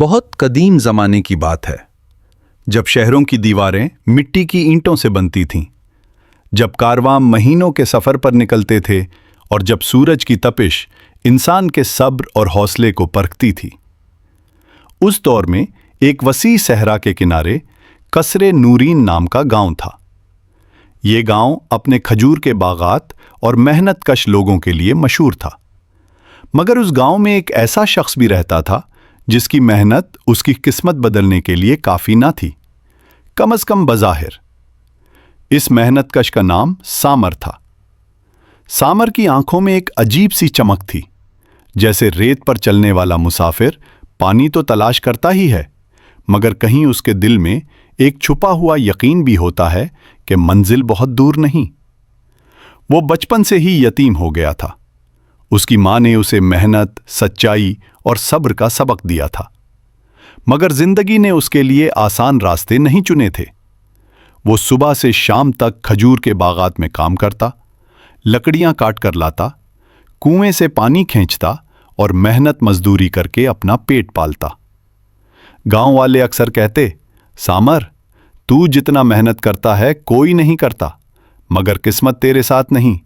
بہت قدیم زمانے کی بات ہے جب شہروں کی دیواریں مٹی کی اینٹوں سے بنتی تھیں، جب کارواں مہینوں کے سفر پر نکلتے تھے اور جب سورج کی تپش انسان کے صبر اور حوصلے کو پرکھتی تھی۔ اس دور میں ایک وسیع صحرا کے کنارے قصر نورین نام کا گاؤں تھا۔ یہ گاؤں اپنے کھجور کے باغات اور محنت کش لوگوں کے لیے مشہور تھا، مگر اس گاؤں میں ایک ایسا شخص بھی رہتا تھا جس کی محنت اس کی قسمت بدلنے کے لیے کافی نہ تھی، کم از کم بظاہر۔ اس محنت کش کا نام سامر تھا۔ سامر کی آنکھوں میں ایک عجیب سی چمک تھی، جیسے ریت پر چلنے والا مسافر پانی تو تلاش کرتا ہی ہے، مگر کہیں اس کے دل میں ایک چھپا ہوا یقین بھی ہوتا ہے کہ منزل بہت دور نہیں۔ وہ بچپن سے ہی یتیم ہو گیا تھا۔ اس کی ماں نے اسے محنت، سچائی اور صبر کا سبق دیا تھا، مگر زندگی نے اس کے لیے آسان راستے نہیں چنے تھے۔ وہ صبح سے شام تک کھجور کے باغات میں کام کرتا، لکڑیاں کاٹ کر لاتا، کنویں سے پانی کھینچتا اور محنت مزدوری کر کے اپنا پیٹ پالتا۔ گاؤں والے اکثر کہتے، سامر، تو جتنا محنت کرتا ہے کوئی نہیں کرتا، مگر قسمت تیرے ساتھ نہیں،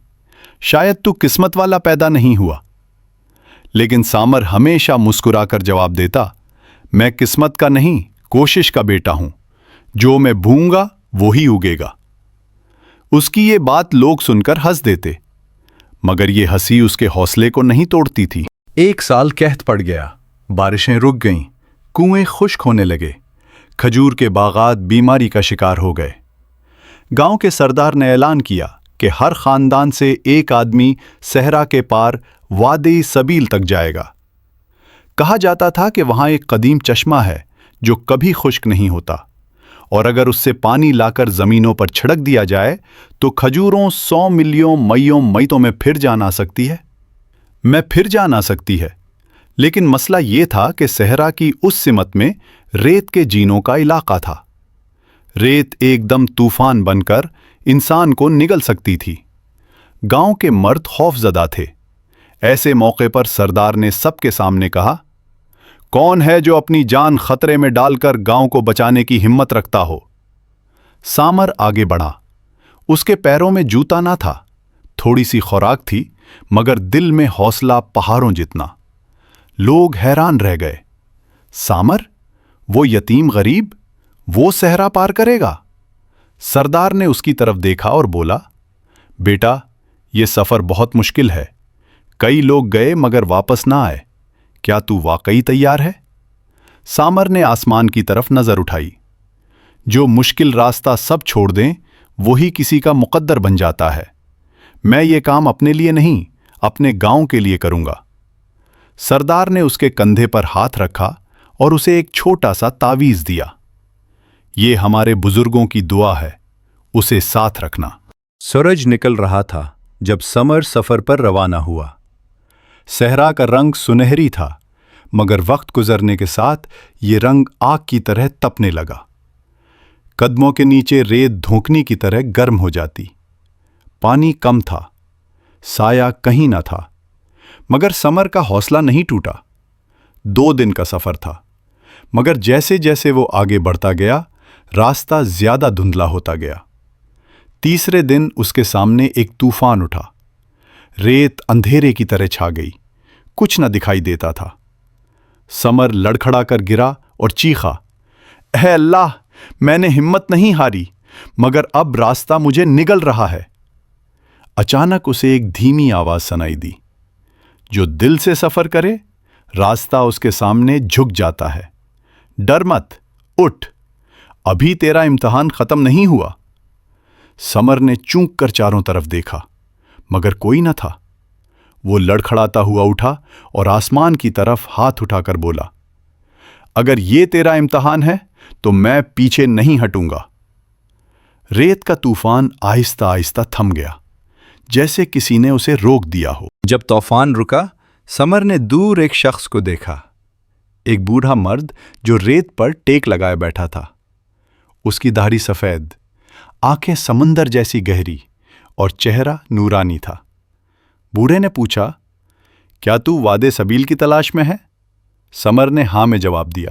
شاید تو قسمت والا پیدا نہیں ہوا۔ لیکن سامر ہمیشہ مسکرا کر جواب دیتا، میں قسمت کا نہیں، کوشش کا بیٹا ہوں، جو میں بھوں گا وہی اگے گا۔ اس کی یہ بات لوگ سن کر ہنس دیتے، مگر یہ ہنسی اس کے حوصلے کو نہیں توڑتی تھی۔ ایک سال قحط پڑ گیا، بارشیں رک گئیں، کنویں خشک ہونے لگے، کھجور کے باغات بیماری کا شکار ہو گئے۔ گاؤں کے سردار نے اعلان کیا کہ ہر خاندان سے ایک آدمی صحرا کے پار وادی سبیل تک جائے گا۔ کہا جاتا تھا کہ وہاں ایک قدیم چشمہ ہے جو کبھی خشک نہیں ہوتا، اور اگر اس سے پانی لا کر زمینوں پر چھڑک دیا جائے تو کھجوروں 100 ملیوں میتوں میں پھر جان آ سکتی ہے۔ لیکن مسئلہ یہ تھا کہ صحرا کی اس سمت میں ریت کے جینوں کا علاقہ تھا۔ ریت ایک دم طوفان بن کر انسان کو نگل سکتی تھی۔ گاؤں کے مرد خوف زدہ تھے۔ ایسے موقع پر سردار نے سب کے سامنے کہا، کون ہے جو اپنی جان خطرے میں ڈال کر گاؤں کو بچانے کی ہمت رکھتا ہو؟ سامر آگے بڑھا۔ اس کے پیروں میں جوتا نہ تھا، تھوڑی سی خوراک تھی، مگر دل میں حوصلہ پہاڑوں جتنا۔ لوگ حیران رہ گئے۔ سامر، وہ یتیم غریب، وہ صحرا پار کرے گا؟ سردار نے اس کی طرف دیکھا اور بولا، بیٹا، یہ سفر بہت مشکل ہے۔ کئی لوگ گئے مگر واپس نہ آئے۔ کیا تو واقعی تیار ہے؟ سامر نے آسمان کی طرف نظر اٹھائی۔ جو مشکل راستہ سب چھوڑ دیں وہی کسی کا مقدر بن جاتا ہے۔ میں یہ کام اپنے لیے نہیں، اپنے گاؤں کے لیے کروں گا۔ سردار نے اس کے کندھے پر ہاتھ رکھا اور اسے ایک چھوٹا سا تعویذ دیا۔ یہ ہمارے بزرگوں کی دعا ہے، اسے ساتھ رکھنا۔ سورج نکل رہا تھا جب سمر سفر پر روانہ ہوا۔ صحرا کا رنگ سنہری تھا، مگر وقت گزرنے کے ساتھ یہ رنگ آگ کی طرح تپنے لگا۔ قدموں کے نیچے ریت دھونکنے کی طرح گرم ہو جاتی۔ پانی کم تھا، سایہ کہیں نہ تھا، مگر سمر کا حوصلہ نہیں ٹوٹا۔ 2 دن کا سفر تھا، مگر جیسے جیسے وہ آگے بڑھتا گیا، راستہ زیادہ دھندلا ہوتا گیا۔ تیسرے دن اس کے سامنے ایک طوفان اٹھا۔ ریت اندھیرے کی طرح چھا گئی، کچھ نہ دکھائی دیتا تھا۔ سمر لڑکھڑا کر گرا اور چیخا، اے اللہ، میں نے ہمت نہیں ہاری، مگر اب راستہ مجھے نگل رہا ہے۔ اچانک اسے ایک دھیمی آواز سنائی دی، جو دل سے سفر کرے، راستہ اس کے سامنے جھک جاتا ہے۔ ڈر مت، اٹھ، ابھی تیرا امتحان ختم نہیں ہوا۔ سمر نے چونک کر چاروں طرف دیکھا، مگر کوئی نہ تھا۔ وہ لڑکھڑاتا ہوا اٹھا اور آسمان کی طرف ہاتھ اٹھا کر بولا، اگر یہ تیرا امتحان ہے تو میں پیچھے نہیں ہٹوں گا۔ ریت کا طوفان آہستہ آہستہ تھم گیا، جیسے کسی نے اسے روک دیا ہو۔ جب طوفان رکا، سمر نے دور ایک شخص کو دیکھا، ایک بوڑھا مرد جو ریت پر ٹیک لگائے بیٹھا تھا۔ اس کی داڑھی سفید، آنکھیں سمندر جیسی گہری اور چہرہ نورانی تھا۔ بوڑھے نے پوچھا، کیا تو وادی سبیل کی تلاش میں ہے؟ سمر نے ہاں میں جواب دیا۔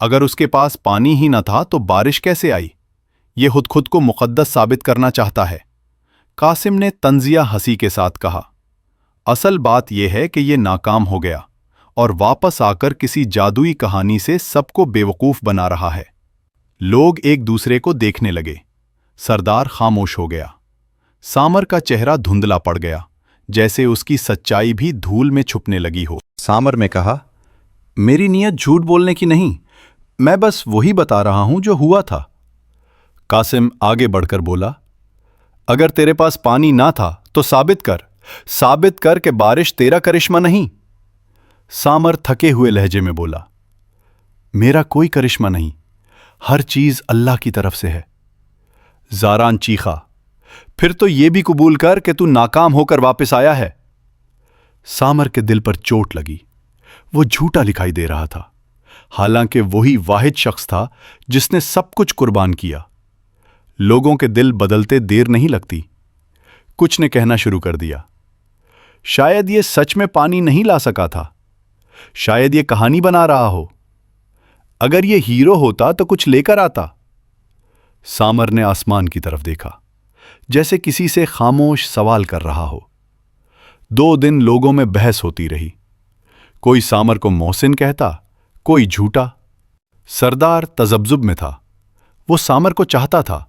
اگر اس کے پاس پانی ہی نہ تھا تو بارش کیسے آئی؟ یہ خود کو مقدس ثابت کرنا چاہتا ہے۔ قاسم نے طنزیہ ہنسی کے ساتھ کہا، اصل بات یہ ہے کہ یہ ناکام ہو گیا اور واپس آ کر کسی جادوئی کہانی سے سب کو بیوقوف بنا رہا ہے۔ لوگ ایک دوسرے کو دیکھنے لگے۔ سردار خاموش ہو گیا۔ سامر کا چہرہ دھندلا پڑ گیا، جیسے اس کی سچائی بھی دھول میں چھپنے لگی ہو۔ سامر نے کہا، میری نیت جھوٹ بولنے کی نہیں، میں بس وہی بتا رہا ہوں جو ہوا تھا۔ قاسم آگے بڑھ کر بولا، اگر تیرے پاس پانی نہ تھا تو ثابت کر کہ بارش تیرا کرشمہ نہیں۔ سامر تھکے ہوئے لہجے میں بولا، میرا کوئی کرشمہ نہیں، ہر چیز اللہ کی طرف سے ہے۔ زاران چیخا، پھر تو یہ بھی قبول کر کہ تو ناکام ہو کر واپس آیا ہے۔ سامر کے دل پر چوٹ لگی۔ وہ جھوٹا دکھائی دے رہا تھا، حالانکہ وہی واحد شخص تھا جس نے سب کچھ قربان کیا۔ لوگوں کے دل بدلتے دیر نہیں لگتی۔ کچھ نے کہنا شروع کر دیا، شاید یہ سچ میں پانی نہیں لا سکا تھا، شاید یہ کہانی بنا رہا ہو، اگر یہ ہیرو ہوتا تو کچھ لے کر آتا۔ سامر نے آسمان کی طرف دیکھا، جیسے کسی سے خاموش سوال کر رہا ہو۔ 2 دن لوگوں میں بحث ہوتی رہی، کوئی سامر کو محسن کہتا، کوئی جھوٹا۔ سردار تذبذب میں تھا۔ وہ سامر کو چاہتا تھا،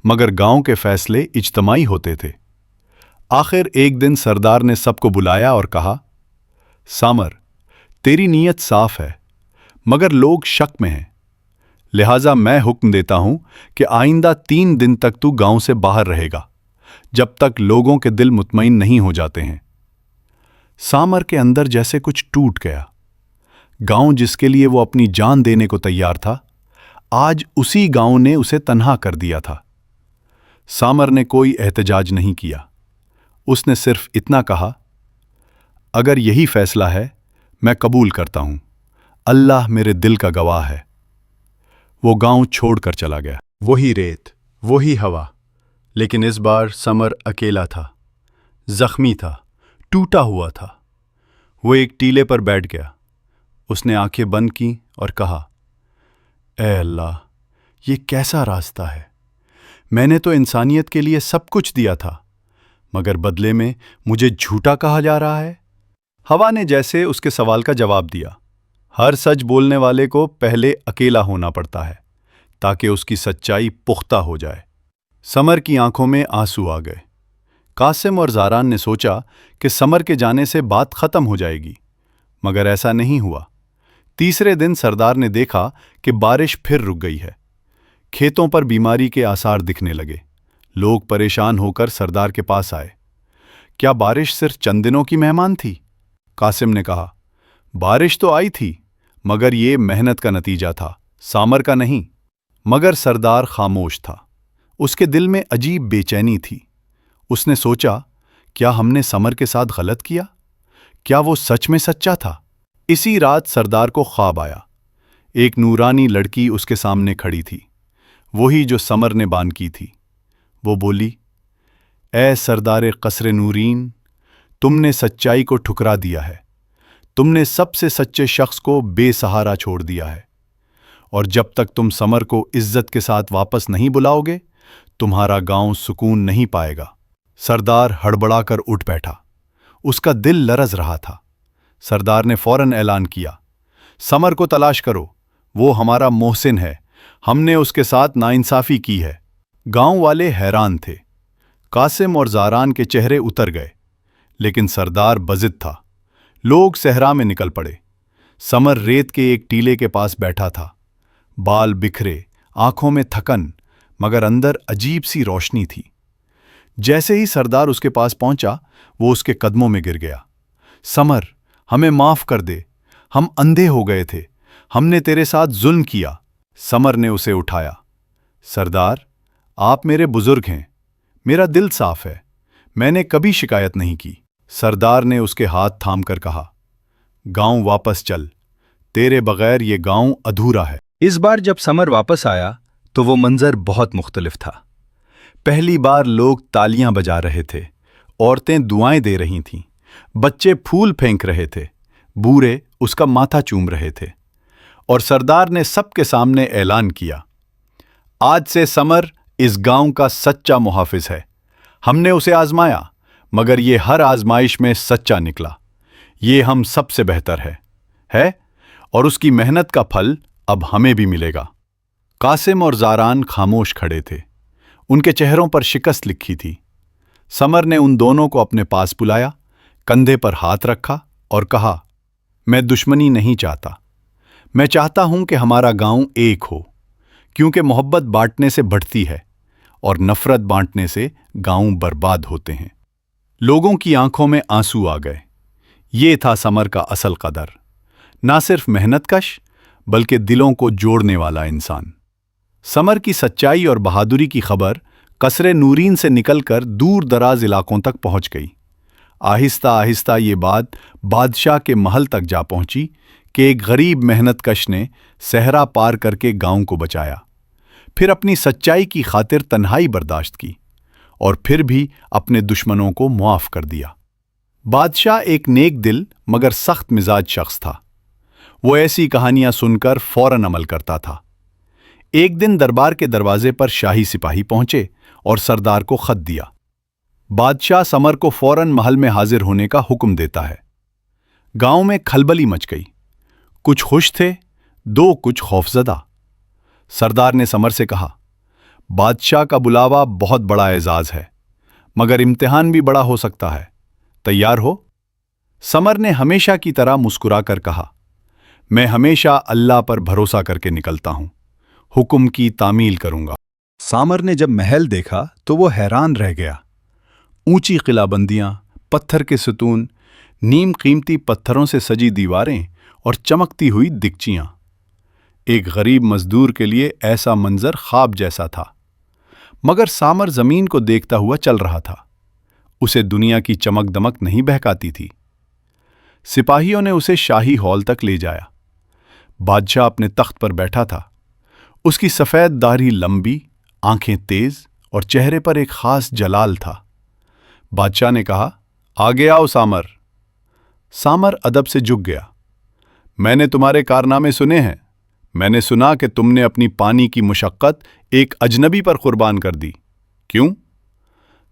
مگر گاؤں کے فیصلے اجتماعی ہوتے تھے۔ آخر ایک دن سردار نے سب کو بلایا اور کہا، سامر، تیری نیت صاف ہے، مگر لوگ شک میں ہیں، لہٰذا میں حکم دیتا ہوں کہ آئندہ 3 دن تک تو گاؤں سے باہر رہے گا، جب تک لوگوں کے دل مطمئن نہیں ہو جاتے ہیں۔ سامر کے اندر جیسے کچھ ٹوٹ گیا۔ گاؤں جس کے لیے وہ اپنی جان دینے کو تیار تھا، آج اسی گاؤں نے اسے تنہا کر دیا تھا۔ سامر نے کوئی احتجاج نہیں کیا۔ اس نے صرف اتنا کہا، اگر یہی فیصلہ ہے، میں قبول کرتا ہوں، اللہ میرے دل کا گواہ ہے۔ وہ گاؤں چھوڑ کر چلا گیا۔ وہی ریت، وہی ہوا، لیکن اس بار سمر اکیلا تھا، زخمی تھا، ٹوٹا ہوا تھا۔ وہ ایک ٹیلے پر بیٹھ گیا۔ اس نے آنکھیں بند کیں اور کہا، اے اللہ، یہ کیسا راستہ ہے؟ میں نے تو انسانیت کے لیے سب کچھ دیا تھا، مگر بدلے میں مجھے جھوٹا کہا جا رہا ہے۔ ہوا نے جیسے اس کے سوال کا جواب دیا، ہر سچ بولنے والے کو پہلے اکیلا ہونا پڑتا ہے تاکہ اس کی سچائی پختہ ہو جائے۔ سمر کی آنکھوں میں آنسو آ گئے۔ قاسم اور زاران نے سوچا کہ سمر کے جانے سے بات ختم ہو جائے گی، مگر ایسا نہیں ہوا۔ تیسرے دن سردار نے دیکھا کہ بارش پھر رک گئی ہے۔ کھیتوں پر بیماری کے آثار دکھنے لگے۔ لوگ پریشان ہو کر سردار کے پاس آئے۔ کیا بارش صرف چند دنوں کی مہمان تھی؟ قاسم نے کہا، بارش تو آئی تھی، مگر یہ محنت کا نتیجہ تھا، سامر کا نہیں۔ مگر سردار خاموش تھا۔ اس کے دل میں عجیب بے چینی تھی۔ اس نے سوچا، کیا ہم نے سمر کے ساتھ غلط کیا؟ کیا وہ سچ میں سچا تھا؟ اسی رات سردار کو خواب آیا۔ ایک نورانی لڑکی اس کے سامنے کھڑی تھی، وہی جو سمر نے بان کی تھی۔ وہ بولی، اے سردار قصر نورین، تم نے سچائی کو ٹھکرا دیا ہے، تم نے سب سے سچے شخص کو بے سہارا چھوڑ دیا ہے، اور جب تک تم سمر کو عزت کے ساتھ واپس نہیں بلاؤ گے، تمہارا گاؤں سکون نہیں پائے گا۔ سردار ہڑبڑا کر اٹھ بیٹھا۔ اس کا دل لرز رہا تھا۔ سردار نے فوراً اعلان کیا، سمر کو تلاش کرو، وہ ہمارا محسن ہے، ہم نے اس کے ساتھ ناانصافی کی ہے۔ گاؤں والے حیران تھے۔ قاسم اور زاران کے چہرے اتر گئے، لیکن سردار بضد تھا۔ لوگ صحرا میں نکل پڑے۔ سمر ریت کے ایک ٹیلے کے پاس بیٹھا تھا، بال بکھرے، آنکھوں میں تھکن، مگر اندر عجیب سی روشنی تھی۔ جیسے ہی سردار اس کے پاس پہنچا، وہ اس کے قدموں میں گر گیا۔ سمر، ہمیں معاف کر دے، ہم اندھے ہو گئے تھے، ہم نے تیرے ساتھ ظلم کیا۔ سمر نے اسے اٹھایا۔ سردار، آپ میرے بزرگ ہیں، میرا دل صاف ہے، میں نے کبھی شکایت نہیں کی۔ سردار نے اس کے ہاتھ تھام کر کہا، گاؤں واپس چل، تیرے بغیر یہ گاؤں ادھورا ہے۔ اس بار جب سمر واپس آیا تو وہ منظر بہت مختلف تھا۔ پہلی بار لوگ تالیاں بجا رہے تھے، عورتیں دعائیں دے رہی تھیں، بچے پھول پھینک رہے تھے، بوڑھے اس کا ماتھا چوم رہے تھے، اور سردار نے سب کے سامنے اعلان کیا، آج سے سمر اس گاؤں کا سچا محافظ ہے۔ ہم نے اسے آزمایا مگر یہ ہر آزمائش میں سچا نکلا۔ یہ ہم سب سے بہتر ہے اور اس کی محنت کا پھل اب ہمیں بھی ملے گا۔ قاسم اور زاران خاموش کھڑے تھے، ان کے چہروں پر شکست لکھی تھی۔ سمر نے ان دونوں کو اپنے پاس بلایا، کندھے پر ہاتھ رکھا اور کہا، میں دشمنی نہیں چاہتا، میں چاہتا ہوں کہ ہمارا گاؤں ایک ہو، کیونکہ محبت بانٹنے سے بڑھتی ہے اور نفرت بانٹنے سے گاؤں برباد ہوتے ہیں۔ لوگوں کی آنکھوں میں آنسو آ گئے۔ یہ تھا سمر کا اصل قدر، نہ صرف محنت کش بلکہ دلوں کو جوڑنے والا انسان۔ سمر کی سچائی اور بہادری کی خبر قصر نورین سے نکل کر دور دراز علاقوں تک پہنچ گئی۔ آہستہ آہستہ یہ بات بادشاہ کے محل تک جا پہنچی کہ ایک غریب محنت کش نے صحرا پار کر کے گاؤں کو بچایا، پھر اپنی سچائی کی خاطر تنہائی برداشت کی اور پھر بھی اپنے دشمنوں کو معاف کر دیا۔ بادشاہ ایک نیک دل مگر سخت مزاج شخص تھا۔ وہ ایسی کہانیاں سن کر فوراً عمل کرتا تھا۔ ایک دن دربار کے دروازے پر شاہی سپاہی پہنچے اور سردار کو خط دیا۔ بادشاہ سمر کو فوراً محل میں حاضر ہونے کا حکم دیتا ہے۔ گاؤں میں کھلبلی مچ گئی، کچھ خوش تھے، کچھ خوفزدہ۔ سردار نے سمر سے کہا، بادشاہ کا بلاوا بہت بڑا اعزاز ہے مگر امتحان بھی بڑا ہو سکتا ہے، تیار ہو؟ سمر نے ہمیشہ کی طرح مسکرا کر کہا، میں ہمیشہ اللہ پر بھروسہ کر کے نکلتا ہوں، حکم کی تعمیل کروں گا۔ سامر نے جب محل دیکھا تو وہ حیران رہ گیا۔ اونچی قلعہ بندیاں، پتھر کے ستون، نیم قیمتی پتھروں سے سجی دیواریں اور چمکتی ہوئی دکچیاں۔ ایک غریب مزدور کے لیے ایسا منظر خواب جیسا تھا، مگر سامر زمین کو دیکھتا ہوا چل رہا تھا۔ اسے دنیا کی چمک دمک نہیں بہکاتی تھی۔ سپاہیوں نے اسے شاہی ہال تک لے جایا۔ بادشاہ اپنے تخت پر بیٹھا تھا۔ اس کی سفید داڑھی لمبی، آنکھیں تیز اور چہرے پر ایک خاص جلال تھا۔ بادشاہ نے کہا، آگے آؤ سامر۔ سامر ادب سے جھک گیا۔ میں نے تمہارے کارنامے سنے ہیں۔ میں نے سنا کہ تم نے اپنی پانی کی مشقت ایک اجنبی پر قربان کر دی۔ کیوں؟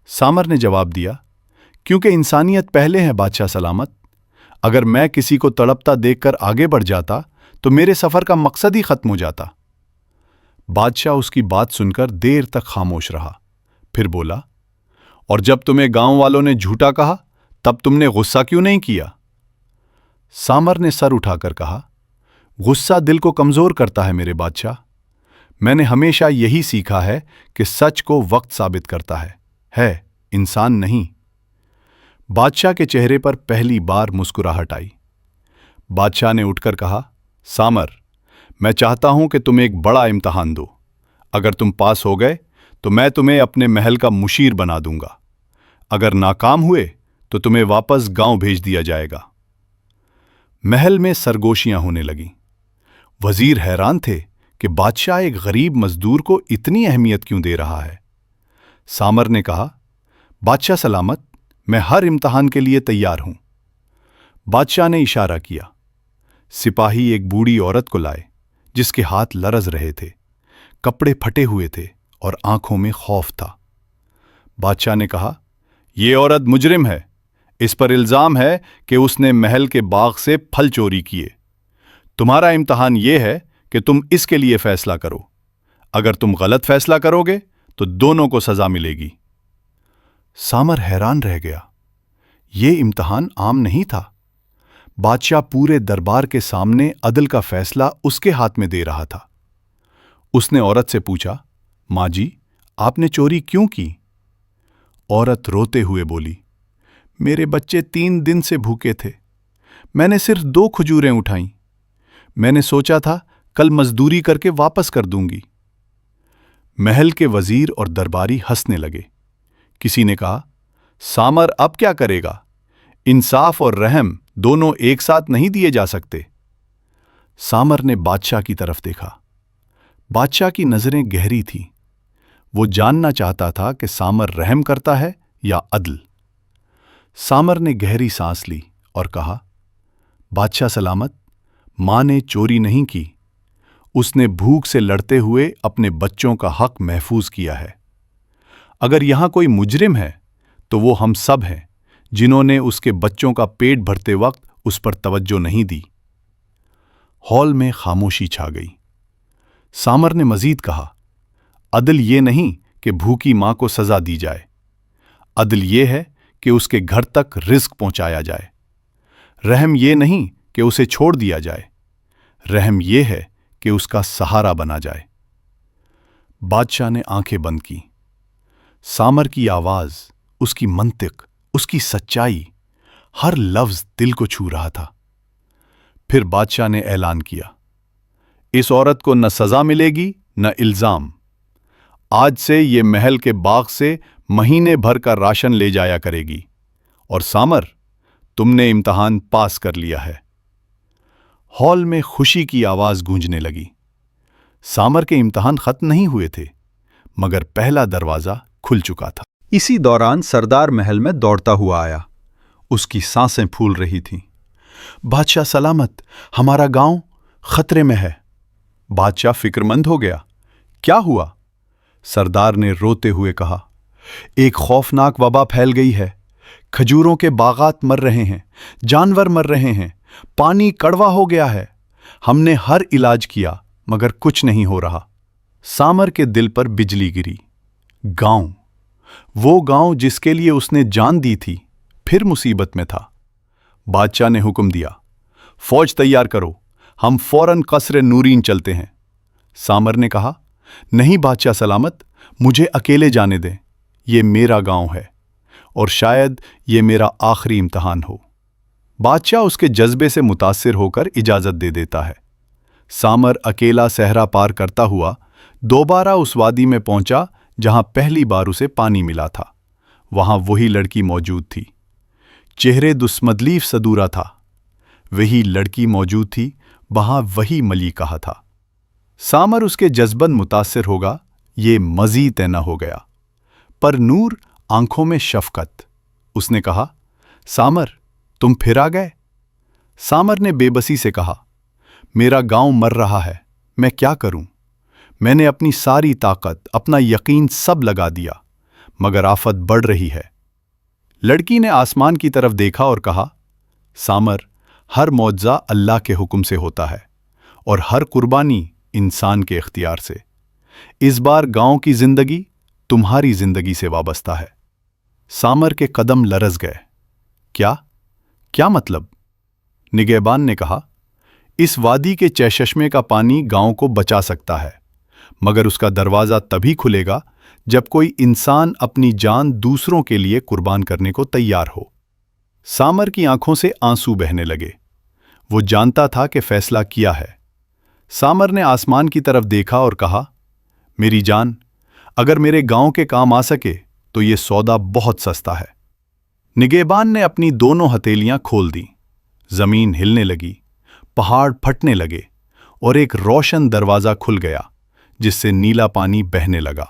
سامر نے جواب دیا، کیونکہ انسانیت پہلے ہے بادشاہ سلامت۔ اگر میں کسی کو تڑپتا دیکھ کر آگے بڑھ جاتا تو میرے سفر کا مقصد ہی ختم ہو جاتا۔ بادشاہ اس کی بات سن کر دیر تک خاموش رہا، پھر بولا، اور جب تمہیں گاؤں والوں نے جھوٹا کہا تب تم نے غصہ کیوں نہیں کیا؟ سامر نے سر اٹھا کر کہا، غصہ دل کو کمزور کرتا ہے میرے بادشاہ۔ میں نے ہمیشہ یہی سیکھا ہے کہ سچ کو وقت ثابت کرتا ہے انسان نہیں۔ بادشاہ کے چہرے پر پہلی بار مسکراہٹ آئی۔ بادشاہ نے اٹھ کر کہا، سامر، میں چاہتا ہوں کہ تم ایک بڑا امتحان دو۔ اگر تم پاس ہو گئے تو میں تمہیں اپنے محل کا مشیر بنا دوں گا، اگر ناکام ہوئے تو تمہیں واپس گاؤں بھیج دیا جائے گا۔ محل میں سرگوشیاں ہونے لگیں۔ وزیر حیران تھے کہ بادشاہ ایک غریب مزدور کو اتنی اہمیت کیوں دے رہا ہے۔ سامر نے کہا، بادشاہ سلامت، میں ہر امتحان کے لیے تیار ہوں۔ بادشاہ نے اشارہ کیا۔ سپاہی ایک بوڑھی عورت کو لائے جس کے ہاتھ لرز رہے تھے، کپڑے پھٹے ہوئے تھے اور آنکھوں میں خوف تھا۔ بادشاہ نے کہا، یہ عورت مجرم ہے، اس پر الزام ہے کہ اس نے محل کے باغ سے پھل چوری کیے۔ تمہارا امتحان یہ ہے کہ تم اس کے لیے فیصلہ کرو۔ اگر تم غلط فیصلہ کرو گے تو دونوں کو سزا ملے گی۔ سامر حیران رہ گیا۔ یہ امتحان عام نہیں تھا۔ بادشاہ پورے دربار کے سامنے عدل کا فیصلہ اس کے ہاتھ میں دے رہا تھا۔ اس نے عورت سے پوچھا، ماں جی، آپ نے چوری کیوں کی؟ عورت روتے ہوئے بولی، میرے بچے 3 دن سے بھوکے تھے، میں نے صرف 2 کھجوریں اٹھائیں۔ میں نے سوچا تھا کل مزدوری کر کے واپس کر دوں گی۔ محل کے وزیر اور درباری ہنسنے لگے۔ کسی نے کہا، سامر اب کیا کرے گا؟ انصاف اور رحم دونوں ایک ساتھ نہیں دیے جا سکتے۔ سامر نے بادشاہ کی طرف دیکھا۔ بادشاہ کی نظریں گہری تھیں۔ وہ جاننا چاہتا تھا کہ سامر رحم کرتا ہے یا عدل۔ سامر نے گہری سانس لی اور کہا، بادشاہ سلامت، ماں نے چوری نہیں کی، اس نے بھوک سے لڑتے ہوئے اپنے بچوں کا حق محفوظ کیا ہے۔ اگر یہاں کوئی مجرم ہے تو وہ ہم سب ہیں جنہوں نے اس کے بچوں کا پیٹ بھرتے وقت اس پر توجہ نہیں دی۔ ہال میں خاموشی چھا گئی۔ سامر نے مزید کہا، عدل یہ نہیں کہ بھوکی ماں کو سزا دی جائے، عدل یہ ہے کہ اس کے گھر تک رزق پہنچایا جائے۔ رحم یہ نہیں کہ اسے چھوڑ دیا جائے، رحم یہ ہے کہ اس کا سہارا بنا جائے۔ بادشاہ نے آنکھیں بند کی۔ سامر کی آواز، اس کی منطق، اس کی سچائی، ہر لفظ دل کو چھو رہا تھا۔ پھر بادشاہ نے اعلان کیا، اس عورت کو نہ سزا ملے گی نہ الزام۔ آج سے یہ محل کے باغ سے مہینے بھر کا راشن لے جایا کرے گی، اور سامر، تم نے امتحان پاس کر لیا ہے۔ ہال میں خوشی کی آواز گونجنے لگی۔ سامر کے امتحان ختم نہیں ہوئے تھے، مگر پہلا دروازہ کھل چکا تھا۔ اسی دوران سردار محل میں دوڑتا ہوا آیا۔ اس کی سانسیں پھول رہی تھیں۔ بادشاہ سلامت، ہمارا گاؤں خطرے میں ہے۔ بادشاہ فکر مند ہو گیا۔ کیا ہوا؟ سردار نے روتے ہوئے کہا، ایک خوفناک وبا پھیل گئی ہے۔ کھجوروں کے باغات مر رہے ہیں، جانور مر رہے ہیں، پانی کڑوا ہو گیا ہے۔ ہم نے ہر علاج کیا مگر کچھ نہیں ہو رہا۔ سامر کے دل پر بجلی گری۔ گاؤں، وہ گاؤں جس کے لیے اس نے جان دی تھی، پھر مصیبت میں تھا۔ بادشاہ نے حکم دیا، فوج تیار کرو، ہم فوراً قصر نورین چلتے ہیں۔ سامر نے کہا، نہیں بادشاہ سلامت، مجھے اکیلے جانے دیں، یہ میرا گاؤں ہے، اور شاید یہ میرا آخری امتحان ہو۔ بادشاہ اس کے جذبے سے متاثر ہو کر اجازت دے دیتا ہے۔ سامر اکیلا صحرا پار کرتا ہوا دوبارہ اس وادی میں پہنچا جہاں پہلی بار اسے پانی ملا تھا۔ وہاں وہی لڑکی موجود تھی۔ چہرے دسمدلیف صدورہ تھا۔ وہی لڑکی موجود تھی، وہاں وہی ملیکہ تھا۔ سامر اس کے جذباً متاثر ہوگا، یہ مزید طے نہ ہو گیا۔ پر نور آنکھوں میں شفقت۔ اس نے کہا، سامر، تم پھر آ گئے؟ سامر نے بے بسی سے کہا، میرا گاؤں مر رہا ہے، میں کیا کروں؟ میں نے اپنی ساری طاقت، اپنا یقین سب لگا دیا، مگر آفت بڑھ رہی ہے۔ لڑکی نے آسمان کی طرف دیکھا اور کہا، سامر، ہر معجزہ اللہ کے حکم سے ہوتا ہے، اور ہر قربانی انسان کے اختیار سے۔ اس بار گاؤں کی زندگی تمہاری زندگی سے وابستہ ہے۔ سامر کے قدم لرز گئے۔ کیا مطلب؟ نگہبان نے کہا، اس وادی کے چشمے کا پانی گاؤں کو بچا سکتا ہے، مگر اس کا دروازہ تبھی کھلے گا جب کوئی انسان اپنی جان دوسروں کے لیے قربان کرنے کو تیار ہو۔ سامر کی آنکھوں سے آنسو بہنے لگے۔ وہ جانتا تھا کہ فیصلہ کیا ہے۔ سامر نے آسمان کی طرف دیکھا اور کہا، میری جان، اگر میرے گاؤں کے کام آ سکے تو یہ سودا بہت سستا ہے۔ نگہبان نے اپنی دونوں ہتھیلیاں کھول دیں۔ زمین ہلنے لگی، پہاڑ پھٹنے لگے، اور ایک روشن دروازہ کھل گیا جس سے نیلا پانی بہنے لگا۔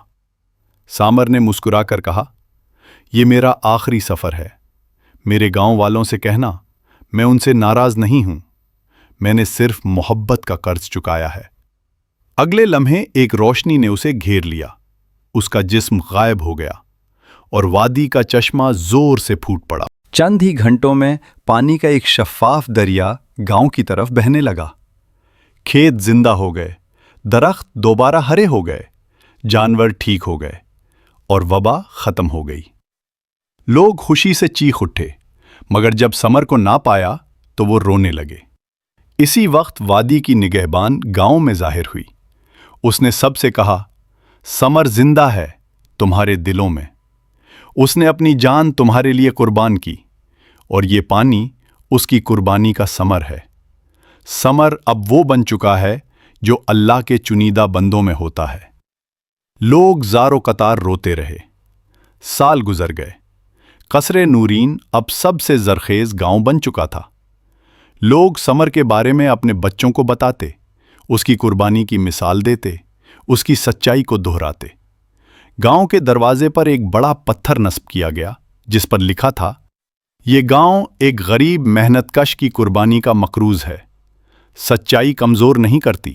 سامر نے مسکرا کر کہا، یہ میرا آخری سفر ہے۔ میرے گاؤں والوں سے کہنا، میں ان سے ناراض نہیں ہوں، میں نے صرف محبت کا قرض چکایا ہے۔ اگلے لمحے ایک روشنی نے اسے گھیر لیا۔ اس کا جسم غائب ہو گیا، اور وادی کا چشمہ زور سے پھوٹ پڑا۔ چند ہی گھنٹوں میں پانی کا ایک شفاف دریا گاؤں کی طرف بہنے لگا۔ کھیت زندہ ہو گئے، درخت دوبارہ ہرے ہو گئے، جانور ٹھیک ہو گئے، اور وبا ختم ہو گئی۔ لوگ خوشی سے چیخ اٹھے، مگر جب سمر کو نہ پایا تو وہ رونے لگے۔ اسی وقت وادی کی نگہبان گاؤں میں ظاہر ہوئی۔ اس نے سب سے کہا، سمر زندہ ہے تمہارے دلوں میں۔ اس نے اپنی جان تمہارے لیے قربان کی، اور یہ پانی اس کی قربانی کا ثمر ہے۔ ثمر اب وہ بن چکا ہے جو اللہ کے چنیدہ بندوں میں ہوتا ہے۔ لوگ زار و قطار روتے رہے۔ سال گزر گئے۔ قصر نورین اب سب سے زرخیز گاؤں بن چکا تھا۔ لوگ ثمر کے بارے میں اپنے بچوں کو بتاتے، اس کی قربانی کی مثال دیتے، اس کی سچائی کو دہراتے۔ گاؤں کے دروازے پر ایک بڑا پتھر نصب کیا گیا جس پر لکھا تھا، یہ گاؤں ایک غریب محنت کش کی قربانی کا مقروض ہے۔ سچائی کمزور نہیں کرتی،